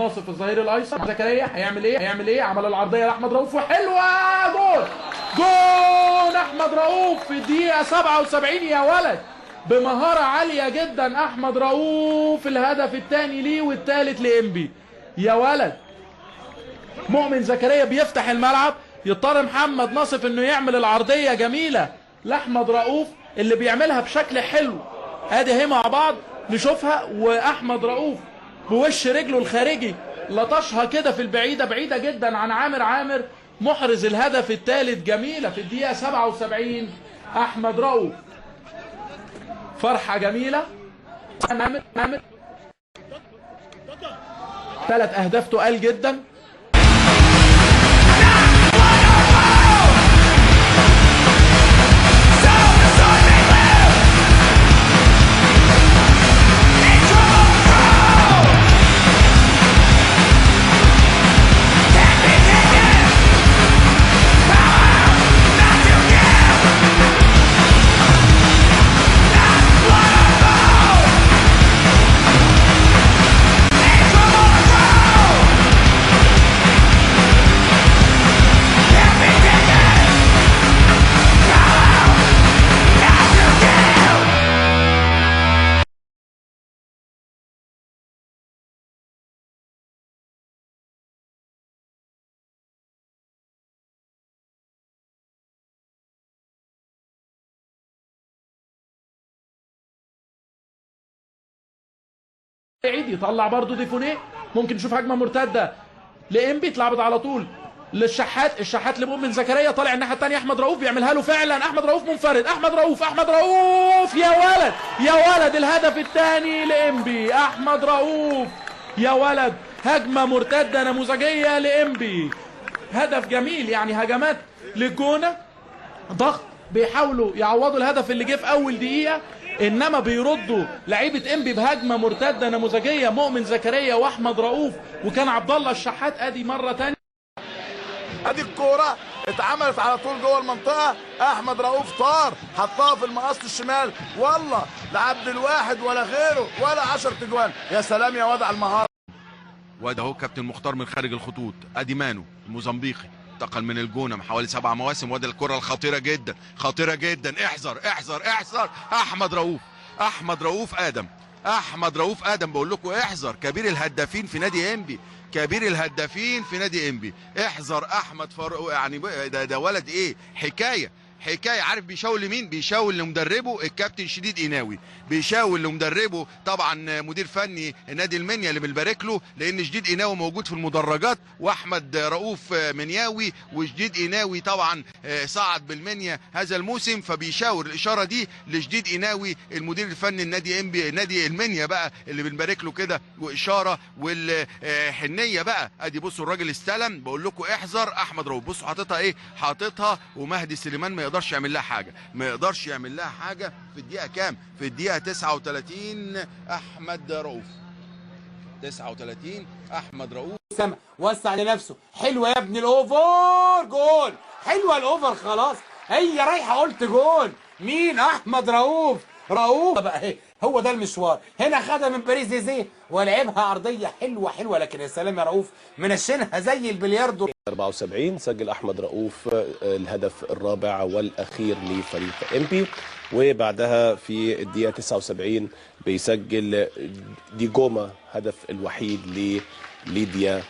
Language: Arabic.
ناصف الظهير الايسر. زكريا هيعمل ايه؟ عمل العرضيه لاحمد رؤوف وحلوه جول. جول احمد رؤوف في الدقيقه 77 يا ولد، بمهاره عاليه جدا. احمد رؤوف الهدف الثاني ليه والثالث لانبي يا ولد. مؤمن زكريا بيفتح الملعب، يضطر محمد ناصف انه يعمل العرضيه جميله لاحمد رؤوف اللي بيعملها بشكل حلو. ادي اهي مع بعض نشوفها، واحمد رؤوف بوش رجله الخارجي لطشها كده في البعيده، بعيده جدا عن عامر محرز الهدف الثالث. جميله في الدقيقه 77 احمد رؤوف، فرحه جميله. عامر 3 اهداف تقال جدا. بعيد يطلع برضه ديفونيه، ممكن نشوف هجمه مرتده لانبي، اتلعبت على طول للشحات. الشحات لمؤمن زكريا، طالع الناحيه الثانيه احمد رؤوف بيعملها له فعلا. احمد رؤوف منفرد، احمد رؤوف يا ولد الهدف الثاني لانبي. احمد رؤوف يا ولد، هجمه مرتده نموذجيه لانبي، هدف جميل. يعني هجمات للجونه ضغط، بيحاولوا يعوضوا الهدف اللي جه في اول دقيقه، انما بيردوا لعيبه انبي بهجمه مرتده نموذجيه مؤمن زكريا واحمد رؤوف، وكان عبد الله الشحات. ادي مره ثانيه، ادي الكوره اتعملت على طول جوه المنطقه. احمد رؤوف طار حطها في المقص الشمال، والله لا عبد الواحد ولا غيره ولا 10 تجوان. يا سلام يا وضع المهاره. وده هو كابتن مختار من خارج الخطوط. ادي مانو الموزمبيقي انتقل من الجونه من حوالي 7 مواسم. وده الكره الخطيره جدا، خطيره جدا. احذر احذر احذر. احمد رؤوف ادم بقول لكم احذر. كبير الهدافين في نادي انبي، احذر احمد فاروق. يعني ده ولد ايه، حكايه. عارف بيشاور لمين؟ بيشاور لمدربه الكابتن شديد قناوي، بيشاور لمدربه طبعا مدير فني نادي المنيا اللي بنبارك له، لان شديد قناوي موجود في المدرجات، واحمد رؤوف منياوي، وشديد قناوي طبعا صعد بالمنيا هذا الموسم، فبيشاور الاشاره دي لشديد قناوي المدير الفني النادي انبي نادي المنيا بقى اللي بنبارك له كده، واشاره والحنيه بقى. ادي بصوا الراجل استلم، بقول لكم احذر احمد رؤوف. بصوا حاططها ايه، ومهدي سليمان ما يقدرش يعمل لها حاجه. في الدقيقه كام؟ في الدقيقه 39 احمد رؤوف. وسع لنفسه. حلوه يا ابن الاوفر، جول. حلوه الاوفر، خلاص هي رايحه، قلت جول. مين؟ احمد رؤوف بقى اهي. هو ده المشوار. هنا خدها من باريس زيزيه ولعبها عرضيه حلوه، لكن يا سلام يا رؤوف، منشنها زي البلياردو. 74 سجل احمد رؤوف الهدف الرابع والاخير لفريق انبي، وبعدها في الدقيقه 79 بيسجل ديجوما هدف الوحيد لليديا